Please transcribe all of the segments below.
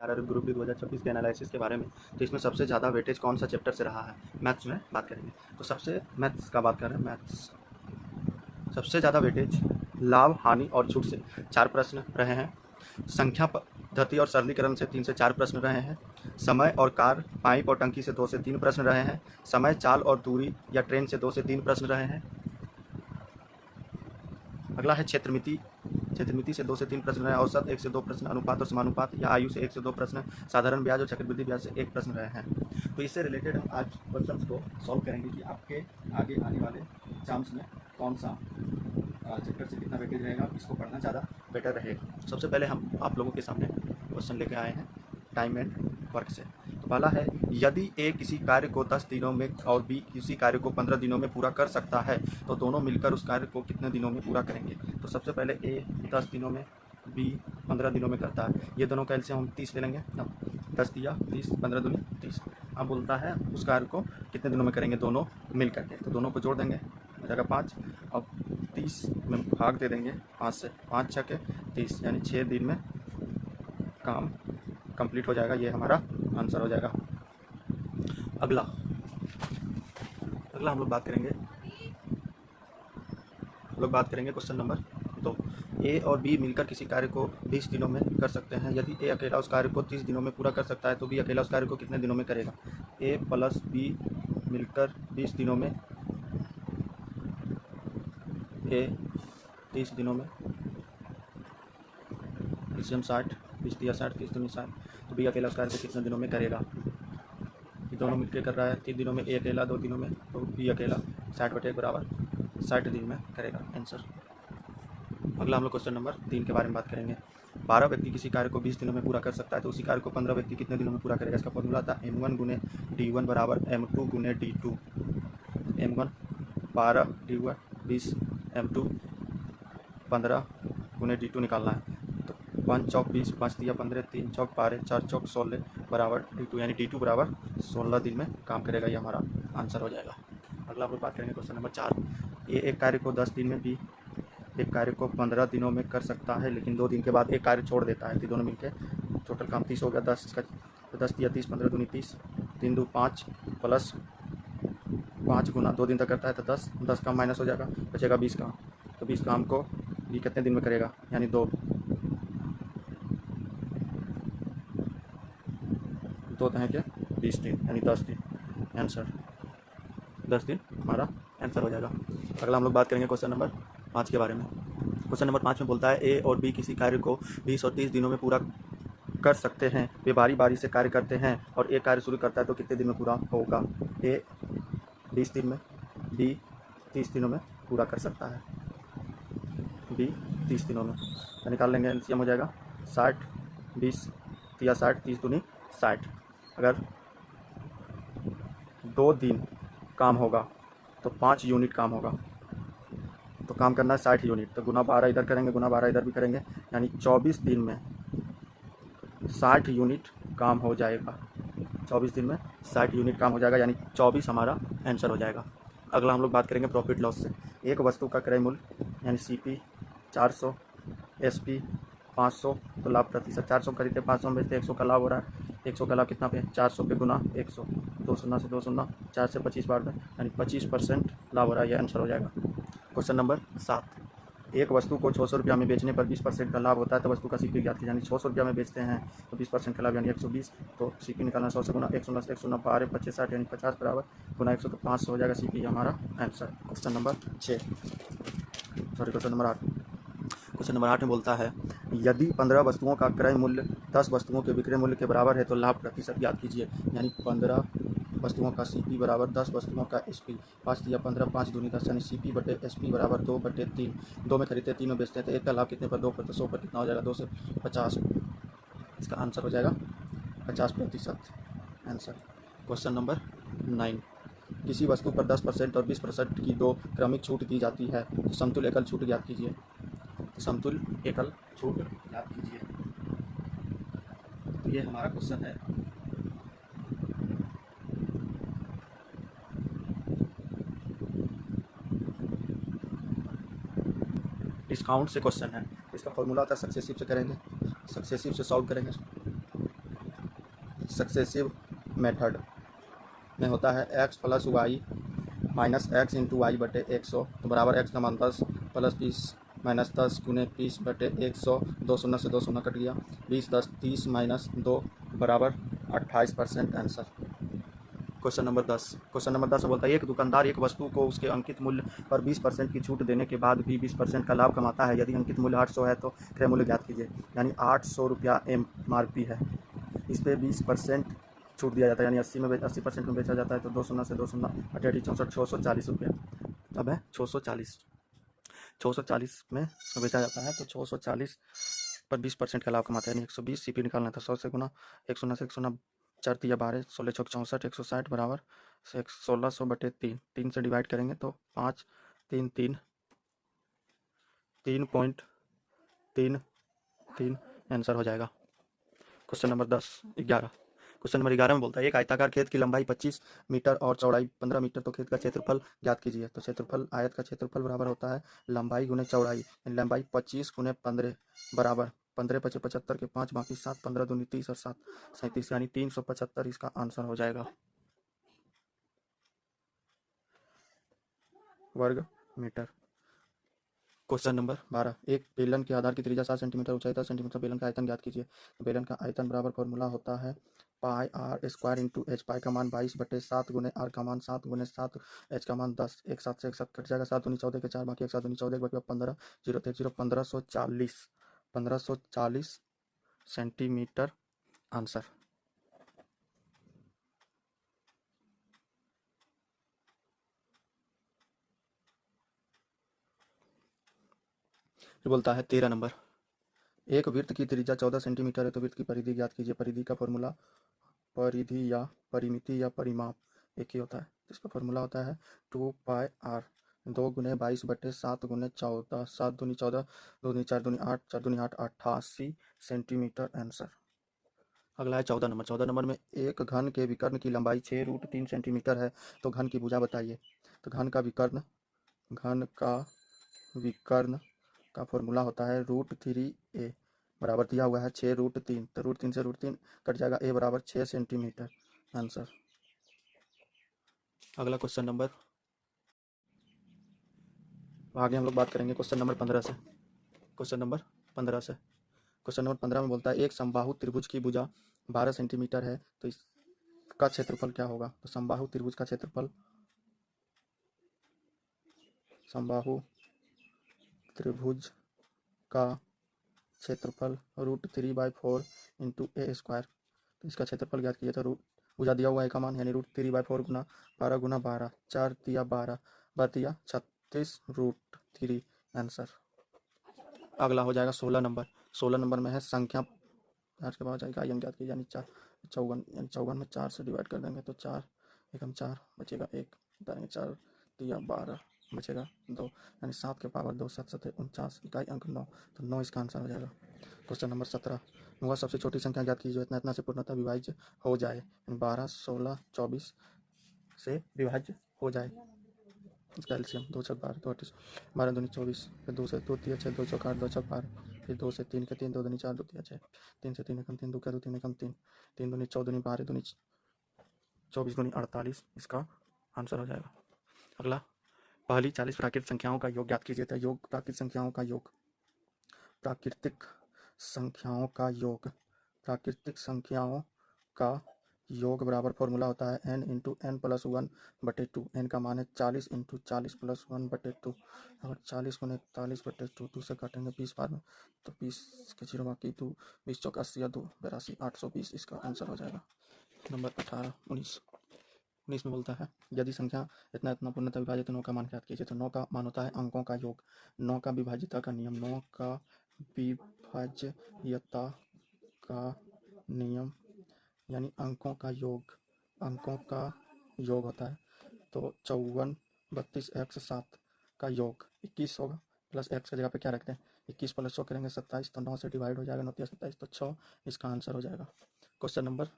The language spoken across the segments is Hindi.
आर ग्रुप डी 2026 के एनालिसिस के बारे में। तो इसमें सबसे ज़्यादा वेटेज कौन सा चैप्टर से रहा है, मैथ्स में बात करेंगे। तो सबसे मैथ्स का बात कर रहे हैं, मैथ्स सबसे ज़्यादा वेटेज लाभ, हानि और छूट से 4 प्रश्न रहे हैं। संख्या पद्धति और सरलीकरण से 3 से 4 प्रश्न रहे हैं। समय और कार, पाइप और टंकी से 2 से 3 प्रश्न रहे हैं। समय, चाल और दूरी या ट्रेन से 2 से 3 प्रश्न रहे हैं। अगला है क्षेत्रमिति, क्षेत्रमिति से 2 से 3 प्रश्न रहे हैं। औसत 1 से 2 प्रश्न, अनुपात और समानुपात या आयु से 1 से 2 प्रश्न, साधारण ब्याज और चक्रवृद्धि ब्याज से 1 प्रश्न रहे हैं। तो इससे रिलेटेड हम आज क्वेश्चंस को सॉल्व करेंगे कि आपके आगे आने वाले एग्जाम्स में कौन सा चैप्टर से कितना वेटेज रहेगा, इसको पढ़ना ज़्यादा बेटर रहेगा। सबसे पहले हम आप लोगों के सामने क्वेश्चन लेके आए हैं टाइम एंड वर्क से। तो पहला है, यदि ए किसी कार्य को 10 दिनों में और बी किसी कार्य को 15 दिनों में पूरा कर सकता है तो दोनों मिलकर उस कार्य को कितने दिनों में पूरा करेंगे। तो सबसे पहले ए 10 दिनों में, बी 15 दिनों में करता है। ये दोनों का एलसीएम हम 30 ले लेंगे। अब 10 दिया 30, 15 दूनी 30। अब बोलता है उस कार्य को कितने दिनों में करेंगे दोनों मिल करके। तो दोनों को जोड़ देंगे, हो जाएगा 5। अब 30 में भाग दे देंगे 5 से, 5 छके 30, यानी 6 दिन में काम कंप्लीट हो जाएगा। ये हमारा आंसर हो जाएगा। अगला हम लोग बात करेंगे क्वेश्चन नंबर 2। ए और बी मिलकर किसी कार्य को 20 दिनों में कर सकते हैं। यदि ए अकेला उस कार्य को 30 दिनों में पूरा कर सकता है तो बी अकेला उस कार्य को कितने दिनों में करेगा। ए प्लस बी मिलकर 20 दिनों में, ए 30 दिनों में, एलसीएम 60, 20 दिया 60, 30 दूनी 60। तो बी अकेला उस कार्य को कितने दिनों में करेगा। ये दोनों मिलकर कर रहा है 3 दिनों में, ए अकेला 2 दिनों में, तो बी अकेला 60/1 बराबर 60 दिन में करेगा आंसर। अगला हम लोग क्वेश्चन नंबर 3 के बारे में बात करेंगे। 12 व्यक्ति किसी कार्य को 20 दिनों में पूरा कर सकता है तो उसी कार्य को 15 व्यक्ति कितने दिनों में पूरा करेगा। इसका फॉर्मूला था M1 गुने D1 बराबर M2 गुने D2। M1 12 D1 20, M2 15 गुने D2 निकालना है। तो 5 चौक 20, 5 दिया 15, 3 चौक 12, 4 चौक 16 बराबर D2, यानी D2 बराबर 16 दिन में काम करेगा। ये हमारा आंसर हो जाएगा। अगला हम लोग बात करेंगे क्वेश्चन नंबर 4। ए एक कार्य को 10 दिन में, बी एक कार्य को 15 दिनों में कर सकता है, लेकिन 2 दिन के बाद एक कार्य छोड़ देता है। तो दोनों मिलकर टोटल काम 30 हो गया। 10 इसका, तो 10 दिया 30, 15 दूनी 30, 3 2 5 प्लस 5 गुना 2 दिन तक करता है तो 10 काम माइनस हो जाएगा, बचेगा 20 काम। तो 20 काम को बी कितने दिन में करेगा, यानी 2 हैं क्या 20 दिन, यानी 10 दिन आंसर। 10 दिन हमारा आंसर हो जाएगा। अगला हम लोग बात करेंगे क्वेश्चन नंबर 5 के बारे में। क्वेश्चन नंबर 5 में बोलता है ए और बी किसी कार्य को 20 और 30 दिनों में पूरा कर सकते हैं। वे बारी बारी से कार्य करते हैं और एक कार्य शुरू करता है तो कितने दिन में पूरा होगा। ए 20 दिन में, बी 30 दिनों में पूरा कर सकता है, बी 30 दिनों में। तो निकाल लेंगे, एलसीएम हो जाएगा 60, 20 या 60, 30 दूनी 60। अगर 2 दिन काम होगा तो 5 यूनिट काम होगा। तो काम करना है 60 यूनिट, तो गुना 12 इधर करेंगे, गुना 12 इधर भी करेंगे, यानी 24 दिन में 60 यूनिट काम हो जाएगा। 24 दिन में 60 यूनिट काम हो जाएगा, यानी 24 हमारा आंसर हो जाएगा। अगला हम लोग बात करेंगे प्रॉफिट लॉस से। एक वस्तु का क्रय मूल्य यानी CP 400, SP 500, तो लाभ प्रतिशत 400 खरीदते 500 में बेचते, 100 का लाभ हो रहा है। 100 का लाभ कितना पे, 400 पे गुना 100, 2 शून्य से 2 शून्य, 4 से 25 बार में, यानी 25% लाभ हो रहा है। यह आंसर हो जाएगा। Question number 7। एक वस्तु को 600 रुपया में बेचने पर 20% का लाभ होता है तो वस्तु का CP ज्ञात कीजिए। यानी 600 रुपया में बेचते हैं तो 20% का लाभ यानी 120, तो CP निकालना 100 से गुना 1 शून्य से 1 शून्य 12 25 60, यानी 50 बराबर गुना 100, तो 500 हो जाएगा CP हमारा answer. Question number 6, sorry question number 8। Question number 8 में बोलता है, यदि 15 वस्तुओं का क्रय मूल्य 10 वस्तुओं के विक्रय मूल्य के बराबर है तो लाभ प्रतिशत ज्ञात कीजिए। यानी 15 वस्तुओं का CP बराबर 10 वस्तुओं का SP। 5 दिया 15, 5 दूनी 10, यानी CP बटे SP बराबर 2/3। 2 में खरीदते 3 में बेचते हैं तो एक का लाभ कितने पर, 2 पर, तो 100 पर कितना हो जाएगा, 2 से 50। इसका आंसर हो जाएगा 50% आंसर। Question number 9। किसी वस्तु पर 10% और 20% की 2 क्रमिक छूट दी जाती है तो समतुल्य एकल छूट ज्ञात कीजिए। तो समतुल्य एकल छूट ज्ञात कीजिए। तो ये हमारा क्वेश्चन है। डिस्काउंट से क्वेश्चन है, इसका फॉर्मूला था सक्सेसिव से करेंगे, सक्सेसिव से सॉल्व करेंगे। सक्सेसिव मेथड में होता है x plus y minus x into y बटे 100, तो बराबर x का मान 10 प्लस 20 माइनस 10 गुने 20 बटे 100, 2 शून्य से 2 शून्य कट गया, 20 10 30 माइनस 2 बराबर 28% answer. Question number 10। Question number 10 बोलता है एक दुकानदार एक वस्तु को उसके अंकित मूल्य पर 20% की छूट देने के बाद भी 20% का लाभ कमाता है। यदि अंकित मूल्य 800 है तो क्रय मूल्य ज्ञात कीजिए। यानी 800 रुपया MRP है, इस पर 20% छूट दिया जाता है, यानी 80% में बेचा जाता है। तो 2 शून्य से 2 शून्य 64 640 रुपया। अब है 640 में बेचा जाता है, तो 640 पर 20% का लाभ कमाता है, यानी 120 CP निकालना था। 100 से गुना 1 शून्य से 1 शून्य 4 तिया 12 16 चौक 64 160 बराबर 1600 बटे 3, 3 से डिवाइड करेंगे तो 5 3 3 3.33 आंसर हो जाएगा। Question number 11। क्वेश्चन नंबर 11 में बोलता है एक आयताकार खेत की लंबाई 25 मीटर और चौड़ाई 15 मीटर, तो खेत का क्षेत्रफल ज्ञात कीजिए। तो क्षेत्रफल आयत का क्षेत्रफल बराबर होता है लंबाई गुने चौड़ाई, लंबाई 25 गुने 15 बराबर 15 पचे 75 के 5 बाकी 7 15 दूनी 30 और 7 37, यानी 375 इसका आंसर हो जाएगा वर्ग मीटर। Question number 12। एक बेलन के आधार की त्रिज्या 7 सेंटीमीटर, ऊंचाई 10 सेंटीमीटर, बेलन का आयतन ज्ञात कीजिए। तो बेलन का आयतन बराबर फॉर्मूला होता है पाई आर स्क्वायर इंटू एच। पाई का मान 22 बटे 7 गुने आर का मान 7 गुने 7, एच का मान 10, एक 7 से एक 7 कट जाएगा, 7 दूनी 14 के 4 बाकी 1 7 दूनी 14 बाकी 15 0 1 0 1540 सेंटीमीटर आंसर। फिर बोलता है 13 नंबर। एक वृत्त की त्रिज्या 14 सेंटीमीटर है, तो वृत्त की परिधि ज्ञात कीजिए। परिधि का फॉर्मूला, परिधि या परिमिति या परिमाप एक ही होता है, इसका फॉर्मूला होता है 2 पाई आर 2 गुने 22 बटे 7 गुने 14, 7 दूनी 14 2 दूनी 4 दूनी 8 4 दूनी 8 88 सेंटीमीटर आंसर। अगला है 14 नंबर। 14 नंबर में एक घन के विकर्ण की लंबाई 6√3 सेंटीमीटर है, तो घन की भुजा बताइए। तो घन का विकर्ण का फॉर्मूला होता है √3a बराबर दिया हुआ है 6√3, तो √3 से √3 कट जाएगा, a बराबर 6 सेंटीमीटर आंसर। अगला क्वेश्चन नंबर, आगे हम लोग बात करेंगे क्वेश्चन नंबर 15 से। क्वेश्चन नंबर 15 में बोलता है एक समबाहु त्रिभुज की भुजा 12 सेंटीमीटर है, तो इसका क्षेत्रफल क्या होगा। तो समबाहु त्रिभुज का क्षेत्रफल, समबाहु त्रिभुज का क्षेत्रफल √3/4 इंटू ए स्क्वायर, तो इसका क्षेत्रफल ज्ञात किया। तो भुजा दिया हुआ है का मान, यानी √3/4 गुना 12 गुना 12 4 तिया 12 बतिया 36 √3 आंसर। अगला हो जाएगा 16 नंबर। 16 नंबर में है संख्या 4 के बाद जाएगा ज्ञात कीजिए, यानी 54, यानी 54 में 4 से डिवाइड कर देंगे तो 4 एकम 4 बचेगा 1, बताएंगे 4 तिया 12 बचेगा 2, यानी 7 के पावर 2 7 7 49, इकाई अंक 9, तो 9 इसका आंसर हो जाएगा। Question number 17। वह सबसे छोटी संख्या ज्ञात कीजिए जो इतना इतना से पूर्णतः विभाज्य हो जाए, 12 16 24 से विभाज्य हो जाए। इसका एलसीएम 2 छक 12 2 28 12 दूनी 24, फिर 2 से 2 तिया 6 2 चौक 8 2 छक 12, फिर 2 से 3 के 3 2 दूनी 4 2 तिया 6 3 से 3 एकम 3 2 का 2 3 एकम 3 3 दूनी 14 दूनी 12 दूनी 24 दूनी 48, इसका आंसर हो जाएगा। अगला, पहली 40 प्राकृतिक संख्याओं का योग ज्ञात कीजिए। था योग प्राकृतिक संख्याओं का योग, प्राकृतिक संख्याओं का योग, प्राकृतिक संख्याओं का योग बराबर फॉर्मूला होता है n इंटू एन प्लस 1 बटे 2। एन का मान है 40 इंटू 40 प्लस 1 बटे 2, अगर 40 गुने 41 बटे 2 से काटेंगे 20 बार में, तो 20 के 0 बाकी 2 20 चौक 80 या 2 82 820, इसका आंसर हो जाएगा। नंबर 18 19 में बोलता है यदि संख्या इतना इतना पूर्णतः विभाजित, तो 9 का मान ज्ञात कीजिए। तो 9 का मान होता है अंकों का योग, 9 का विभाज्यता का नियम, 9 का विभाज्यता का नियम, यानी अंकों का योग, अंकों का योग होता है। तो 54 32 x 7 का योग 21 होगा, प्लस x की जगह पे क्या रखते हैं 21 प्लस 100 करेंगे 27, तो 9 से डिवाइड हो जाएगा 9 27, तो 6 इसका आंसर हो जाएगा। Question number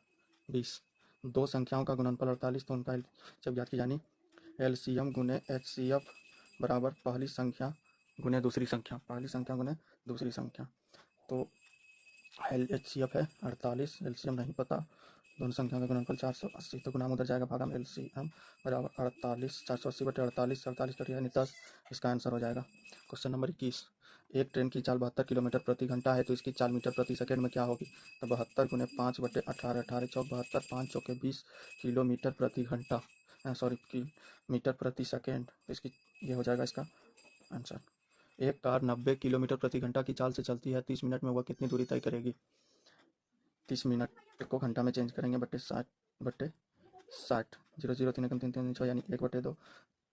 20। दो संख्याओं का गुणनफल 48, तो उनका जब ज्ञात की जानी एलसीएम गुने एचसीएफ बराबर पहली संख्या गुने दूसरी संख्या, पहली संख्या गुने दूसरी संख्या। तो एचसीएफ है 48, एलसीएम नहीं पता, दोनों संख्या का गुणनफल 480, तो गुणाम उधर जाएगा, भागा में LCM बराबर 48, 480/48, 48 कट यानी 10, इसका आंसर हो जाएगा। क्वेश्चन नंबर 21, एक ट्रेन की चाल 72 किलोमीटर प्रति घंटा है, तो इसकी चाल मीटर प्रति सेकंड में क्या होगी? तो 72 गुने 5/18, 18 चौक 72, 5 चौके 20 किलोमीटर प्रति घंटा, सॉरी की मीटर प्रति सेकेंड, तो इसकी ये हो जाएगा इसका आंसर। एक कार 90 किलोमीटर प्रति घंटा की चाल से चलती है, 30 मिनट में वह कितनी दूरी तय करेगी? 30 मिनट को घंटा में चेंज करेंगे, बटे 60 0 0 3 3 3 6 यानी 1/2,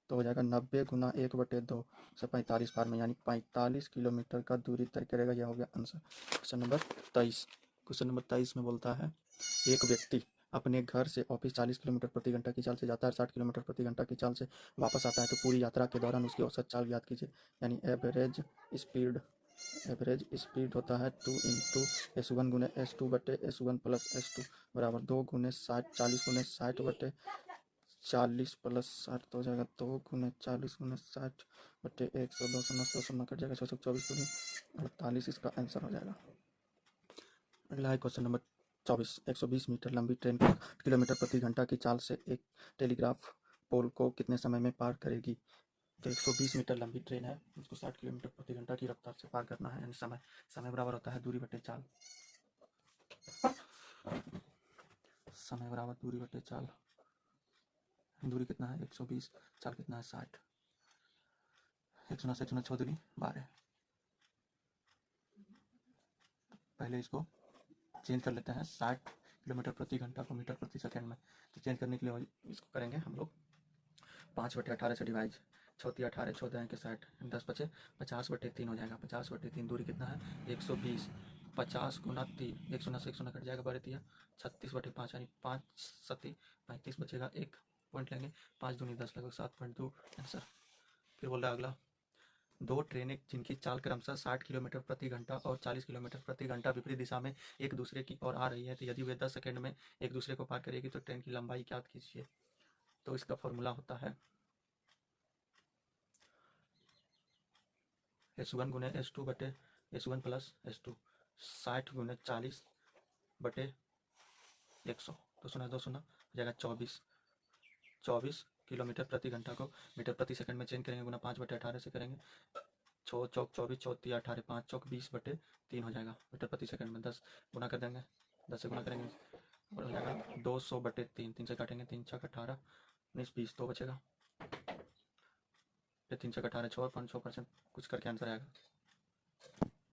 तो हो जाएगा 90 गुना 1/2 से 45 बार में, यानी 45 किलोमीटर का दूरी तय करेगा। यह हो गया answer. Question number 23, question number 23 में बोलता है एक व्यक्ति अपने घर से ऑफिस 40 किलोमीटर प्रति घंटा की चाल से जाता है, 60 किलोमीटर प्रति घंटा की चाल से वापस आता है, तो पूरी यात्रा के दौरान उसकी औसत चाल ज्ञात कीजिए। यानी एवरेज स्पीड होता है 2 इंटू S1 गुने S2 बटे S1 प्लस S2 बराबर 2 गुने 60, 40 गुने 60 बटे 40 प्लस 60, तो हो जाएगा 2 गुने 40 गुने 60 बटे 100, 200 कट जाएगा, 624 गुने 48, इसका आंसर हो जाएगा। अगला है क्वेश्चन नंबर 24, 120 मीटर लंबी ट्रेन 60 किलोमीटर प्रति घंटा की चाल से एक टेलीग्राफ पोल को कितने समय में पार करेगी? तो 120 मीटर लंबी ट्रेन है, इसको 60 किलोमीटर प्रति घंटा की रफ्तार से पार करना है, यानी समय बराबर होता है दूरी बटे चाल। समय बराबर दूरी बटे चाल। दूरी कितना है? 120, चाल कितना है? 60, 100 से 100 6 दूनी 12। पहले इसको चेंज कर लेते हैं 60 किलोमीटर प्रति घंटा को मीटर प्रति सेकंड में, तो चेंज करने के लिए इसको करेंगे हम लोग 5/18 से डिवाइड, 6 18, 14 के 60, 10 बचे 50/3 हो जाएगा। 50/3 दूरी कितना है? 120, 50 गुना 3, 100 से 100 कट जाएगा, 12 36/5 यानी 5 7 35 बचेगा, 1 पॉइंट लेंगे, 5 दूनी 10 लगभग 7.2 आंसर। फिर बोल रहा है अगला, दो ट्रेनें जिनकी चाल क्रमशः 60 किलोमीटर प्रति घंटा और 40 किलोमीटर प्रति घंटा विपरीत दिशा में एक दूसरे की ओर आ रही है, तो यदि वे 10 सेकंड में एक दूसरे को पार करेगी तो ट्रेन की लंबाई ज्ञात कीजिए। तो इसका फॉर्मूला होता है S1 गुने S2 बटे S1 प्लस S2, 60 गुने 40 बटे 100, 200 हो जाएगा 24 किलोमीटर प्रति घंटा को मीटर प्रति सेकंड में चेंज करेंगे, गुना 5/18 से करेंगे, 6 चौक 24, 34 18, 5 चौक 20/3 हो जाएगा मीटर प्रति सेकंड में। 10 गुना कर देंगे, 10 से गुना करेंगे और हो जाएगा 200/3, 3 से काटेंगे, 3 छक 18, 19 20, 2 बचेगा, फिर 3 छक 18, 6.6% कुछ करके आंसर आएगा।